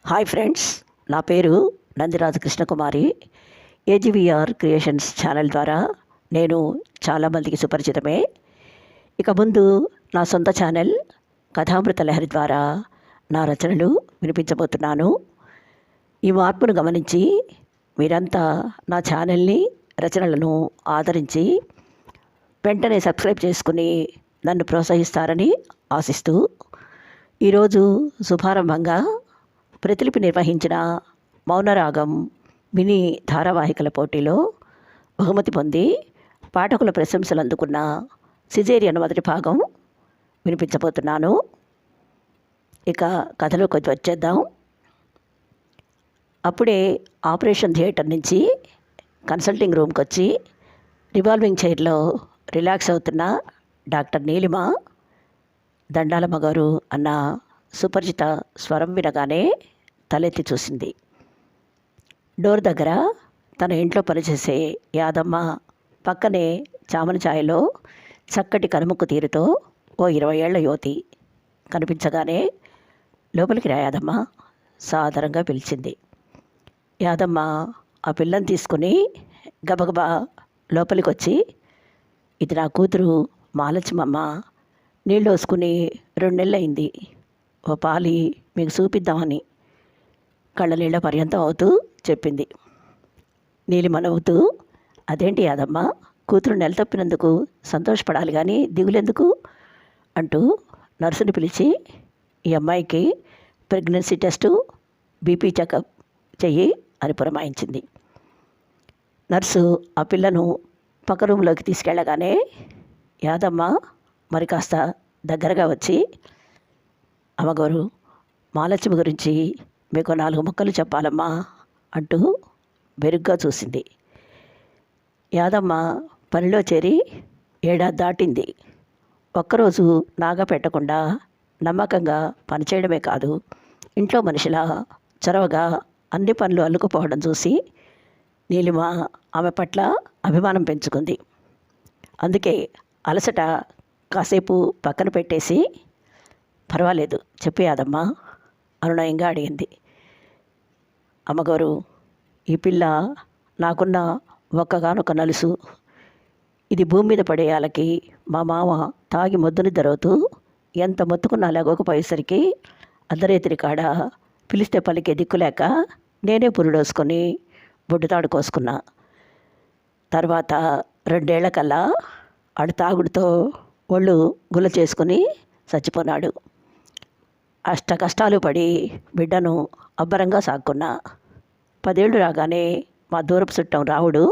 Hi friends, నా పేరు Nandiraju Krishnakumari. AGVR creations channel ద్వారా నేను చాలామందికి సుపరిచితమే. ఇక ముందు నా సొంత ఛానల్ కథామృత లహరి ద్వారా నా రచనలు వినిపించబోతున్నాను. ఈ మార్పును గమనించి మీరంతా నా ఛానల్ని, రచనలను ఆదరించి వెంటనే సబ్స్క్రైబ్ చేసుకుని నన్ను ప్రోత్సహిస్తారని ఆశిస్తూ ఈరోజు శుభారంభంగా ప్రతిలిపి నిర్వహించిన మౌనరాగం మినీ ధారావాహికల పోటీలో బహుమతి పొంది పాఠకుల ప్రశంసలు అందుకున్న సిజేరియన్ మొదటి భాగం వినిపించబోతున్నాను. ఇక కథలోకి వచ్చేద్దాం. అప్పుడే ఆపరేషన్ థియేటర్ నుంచి కన్సల్టింగ్ రూమ్కి వచ్చి రివాల్వింగ్ చైర్లో రిలాక్స్ అవుతున్న డాక్టర్ నీలిమ దండాల మగారు అన్న సుపరిచిత స్వరం వినగానే తలెత్తి చూసింది. డోర్ దగ్గర తన ఇంట్లో పనిచేసే యాదమ్మ పక్కనే చామన ఛాయలో చక్కటి కనుముక్కు తీరుతో ఓ 20 ఏళ్ల యువతి కనిపించగానే లోపలికి రా యాదమ్మ సాదరంగా పిలిచింది. యాదమ్మ ఆ పిల్లని తీసుకుని గబగబా లోపలికి వచ్చి, ఇది నా కూతురు మాలచ్చిమమ్మ, నీళ్ళు వేసుకుని 2 నెలలైంది, ఓ పాలి మీకు చూపిద్దామని కళ్ళనీళ్ళ పర్యంతం అవుతూ చెప్పింది. నీలిమ నవ్వుతూ, అదేంటి యాదమ్మ, కూతురు నెల తప్పినందుకు సంతోషపడాలి కానీ దిగులెందుకు అంటూ నర్సుని పిలిచి ఈ అమ్మాయికి ప్రెగ్నెన్సీ టెస్టు, బీపీ చెకప్ చెయ్యి అని పురమాయించింది. నర్సు ఆ పిల్లను పక్క రూమ్లోకి తీసుకెళ్ళగానే యాదమ్మ మరి కాస్త దగ్గరగా వచ్చి, అమ్మగారు మాలక్ష్మి గురించి మీకు 4 ముక్కలు చెప్పాలమ్మా అంటూ బెరుగ్గా చూసింది. యాదమ్మ పనిలో చేరి 7 ఏడాది దాటింది. ఒక్కరోజు నాగా పెట్టకుండా నమ్మకంగా పనిచేయడమే కాదు, ఇంట్లో మనిషిలా చొరవగా అన్ని పనులు అల్లుకుపోవడం చూసి నీలిమ ఆమె పట్ల అభిమానం పెంచుకుంది. అందుకే అలసట కాసేపు పక్కన పెట్టేసి, పర్వాలేదు చెప్పు యాదమ్మ అనునయంగా అడిగింది. అమ్మగారు, ఈ పిల్ల నాకున్న ఒక్కగానొక్క నలుసు. ఇది భూమి మీద పడేయాలకి మా మామ తాగి మొద్దునిద్దరవుతూ ఎంత మొత్తుకున్నా లేకపోయేసరికి అర్ధరేత్రి కాడ పిలిస్తే పలికే దిక్కులేక నేనే పురుడోసుకొని బొడ్డుతాడు కోసుకున్నా. తర్వాత 2 ఏళ్లకల్లా ఆడు తాగుడుతో ఒళ్ళు గుల్ల చేసుకుని చచ్చిపోనాడు. అష్ట కష్టాలు పడి బిడ్డను అబ్బరంగా సాక్కున్నా. 10 ఏళ్ళు రాగానే మా దూరపు చుట్టం రావుడు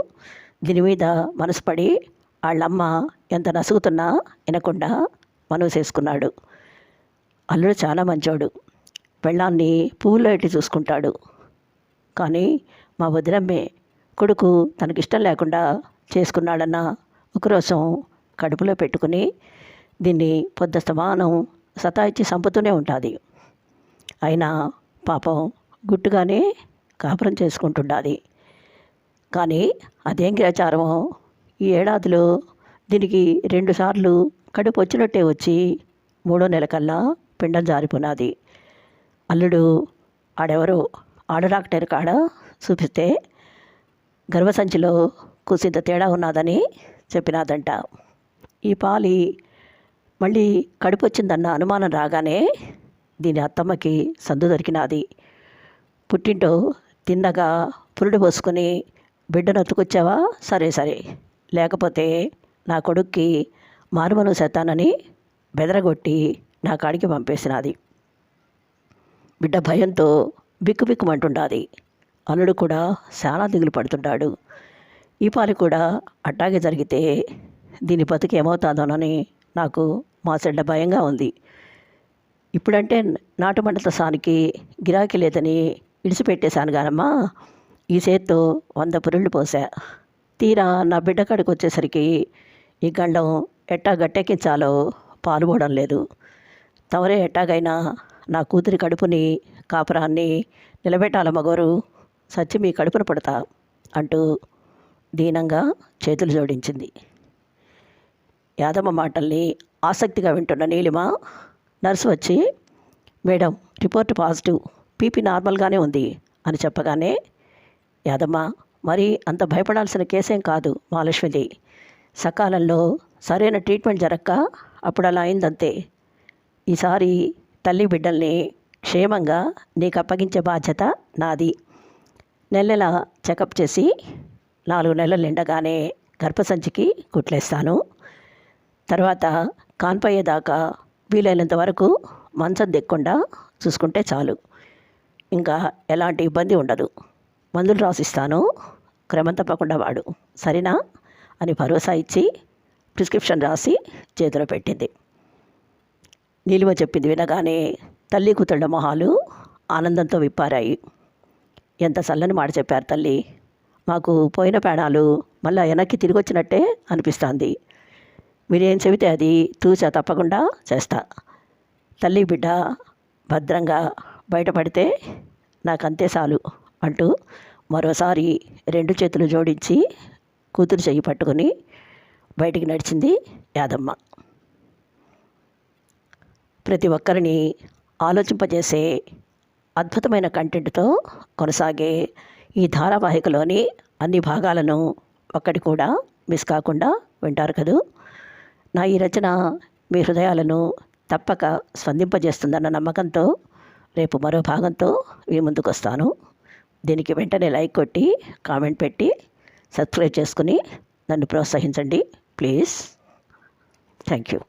దీని మీద మనసు పడి వాళ్ళమ్మ ఎంత నసుగుతున్నా వినకుండా మనసు చేసుకున్నాడు. అల్లుడు చాలా మంచోడు, పెళ్ళాన్ని పువ్వుల్లో ఎట్టి చూసుకుంటాడు. కానీ మా వదినమ్మే కొడుకు తనకిష్టం లేకుండా చేసుకున్నాడన్న ఒకరోజు కడుపులో పెట్టుకుని దీన్ని పొద్దస్తమానం సతాయిచ్చి చంపుతూనే ఉంటుంది. అయినా పాపం గుట్టుగానే కాపురం చేసుకుంటుండాది. కానీ అదేం గ్రహచారమో ఈ ఏడాదిలో దీనికి 2 సార్లు కడుపు వచ్చినట్టే వచ్చి 3వ నెలకల్లా పిండం జారిపోనాది. అల్లుడు ఆడెవరో డాక్టర్ కాడ చూపిస్తే గర్భసంచిలో కూసింత తేడా ఉన్నదని చెప్పినాదంట. ఈ పాలి మళ్ళీ కడుపు వచ్చిందన్న అనుమానం రాగానే దీని అత్తమ్మకి సందు దొరికినాది. పుట్టింటో తిన్నగా పురుడు పోసుకొని బిడ్డను ఎత్తుకొచ్చావా, సరే సరే, లేకపోతే నా కొడుక్కి మారుమను చేస్తానని బెదరగొట్టి నా కాడికి పంపేసినది. బిడ్డ భయంతో బిక్కుబిక్కుమంటుండాది. అల్లుడు కూడా చాలా దిగులు పడుతుంటాడు. ఈ పాలి కూడా అట్టాగే జరిగితే దీని బతుకు ఏమవుతుందోనని నాకు మాసెడ్డ భయంగా ఉంది. ఇప్పుడంటే నాటుమండత సానికి గిరాకీ లేదని ఇడిచిపెట్టేశాను గానమ్మా, ఈ చేత్తో 100 పురుళ్ళు పోసా. తీరా నా బిడ్డ కాడికి వచ్చేసరికి ఈ గండం ఎట్టా గట్టెక్కించాలో పాలుపోవడం లేదు. తమరే ఎట్టాగైనా నా కూతురి కడుపుని కాపురాన్ని నిలబెట్టాలమ్మగోరు, సచ్చి మీ కడుపున పడతా అంటూ దీనంగా చేతులు జోడించింది. యాదమ్మ మాటల్ని ఆసక్తిగా వింటున్న నీలిమ నర్సు వచ్చి, మేడం రిపోర్ట్ పాజిటివ్, బీపీ నార్మల్గానే ఉంది అని చెప్పగానే, యాదమ్మ మరి అంత భయపడాల్సిన కేసేం కాదు మహాలక్ష్మిది. సకాలంలో సరైన ట్రీట్మెంట్ జరక్క అప్పుడు అలా అయిందంతే. ఈసారి తల్లి బిడ్డల్ని క్షేమంగా నీకు అప్పగించే బాధ్యత నాది. నెల చెకప్ చేసి 4 నెలలు నిండగానే గర్భసంచికి కుట్లేస్తాను. తర్వాత కాన్పయ్యేదాకా వీలైనంత వరకు మంచం దిక్కుండా చూసుకుంటే చాలు. ఇంకా ఎలాంటి ఇబ్బంది ఉండదు. మందులు రాసిస్తాను, క్రమం తప్పకుండా వాడు, సరేనా అని భరోసా ఇచ్చి ప్రిస్క్రిప్షన్ రాసి చేతిలో పెట్టింది. నీలిమ చెప్పింది వినగానే తల్లి కూతుళ్ళ మొహాలు ఆనందంతో విప్పారాయి. ఎంత చల్లని మాట చెప్పారు తల్లి. మాకు పోయిన ప్రాణాలు మళ్ళీ వెనక్కి తిరిగి వచ్చినట్టే అనిపిస్తుంది. మీరేం చెబితే అది తూచా తప్పకుండా చేస్తా. తల్లి బిడ్డ భద్రంగా బయటపడితే నాకంతే చాలు అంటూ మరోసారి 2 చేతులు జోడించి కూతురు చెయ్యి పట్టుకుని బయటికి నడిచింది యాదమ్మ. ప్రతి ఒక్కరిని ఆలోచింపజేసే అద్భుతమైన కంటెంట్తో కొనసాగే ఈ ధారావాహికలోని అన్ని భాగాలను ఒక్కటి కూడా మిస్ కాకుండా వింటారు కదూ. నా ఈ రచన మీ హృదయాలను తప్పక స్పందింపజేస్తుందన్న నమ్మకంతో రేపు మరో భాగంతో మీ ముందుకు వస్తాను. దీనికి వెంటనే లైక్ కొట్టి కామెంట్ పెట్టి సబ్స్క్రైబ్ చేసుకుని నన్ను ప్రోత్సహించండి ప్లీజ్. Thank you.